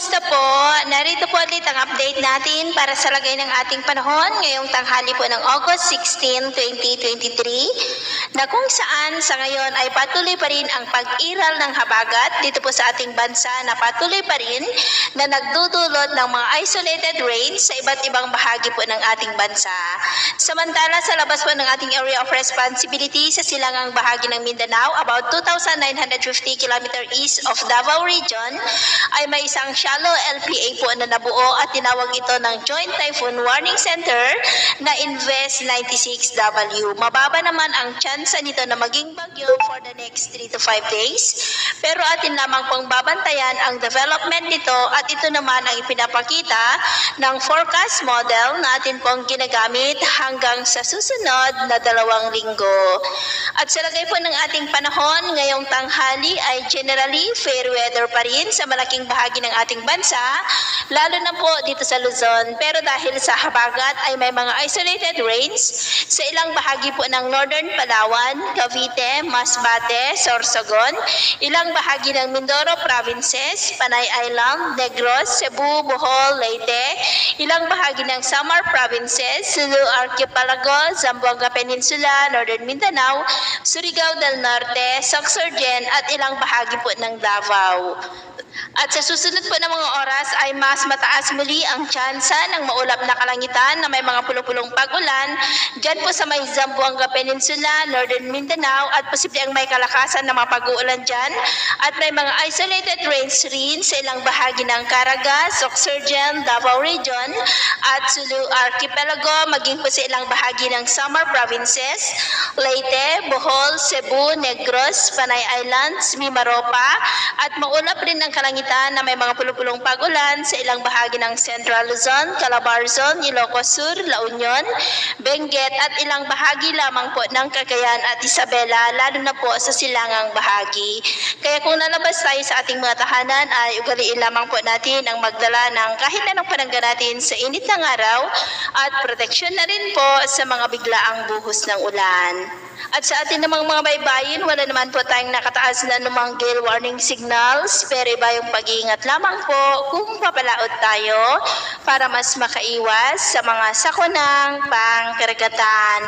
Kumusta po? Narito po ulit ang update natin para sa lagay ng ating panahon ngayong tanghali po ng August 16, 2023 na kung saan sa ngayon ay patuloy pa rin ang pag-iral ng habagat dito po sa ating bansa na patuloy pa rin na nagdudulot ng mga isolated rains sa iba't ibang bahagi po ng ating bansa. Samantala sa labas po ng ating area of responsibility sa silangang bahagi ng Mindanao, about 2,950 km east of Davao Region, ay may isang shallow LPA po na nabuo at tinawag ito ng Joint Typhoon Warning Center na Invest 96W. Mababa naman ang tsansa nito na maging bagyo for the next 3 to 5 days, pero atin lamang pong babantayan ang development nito at ito naman ang ipinapakita ng forecast model na atin pong ginagamit hanggang sa susunod na 2 linggo. At sa lagay po ng ating panahon ngayong tanghali ay generally fair weather pa rin sa malaking bahagi ng ating bansa, lalo na po dito sa Luzon. Pero dahil sa habagat ay may mga isolated rains sa ilang bahagi po ng Northern Palawan, Cavite, Masbate, Sorsogon, ilang bahagi ng Mindoro Provinces, Panay Island, Negros, Cebu, Bohol, Leyte, ilang bahagi ng Samar Provinces, Sulu Archipelago, Zamboanga Peninsula, Northern Mindanao, Surigao del Norte, Sorsogon at ilang bahagi po ng Davao. At sa susunod po ng mga oras ay mas mataas muli ang tsansa ng maulap na kalangitan na may mga pulong-pulong pag-ulan dyan po sa may Zamboanga Peninsula, Northern Mindanao at posible ang may kalakasan na mapag-uulan dyan at may mga isolated rains rin sa ilang bahagi ng Caraga, Sorsogon, Davao Region at Sulu Archipelago maging po sa ilang bahagi ng Samar Provinces, Leyte, Bohol, Cebu, Negros, Panay Islands, Mimaropa at maulap rin ng kalangitan na may mga pulong-pulong pag-ulan sa ilang bahagi ng Central Luzon, Calabarzon, Ilocos Sur, La Union, Benguet at ilang bahagi lamang po ng Cagayan at Isabela, lalo na po sa silangang bahagi. Kaya kung nalabas tayo sa ating mga tahanan ay ugaliin lamang po natin ang magdala ng kahit anong panangga natin sa init ng araw at proteksyon na rin po sa mga biglaang buhos ng ulan. At sa atin namang mga baybayin, wala naman po tayong nakataas na anumang gale warning signals, pero iba yung pag-iingat lamang po kung papalaot tayo para mas makaiwas sa mga sakunang pangkaragatan.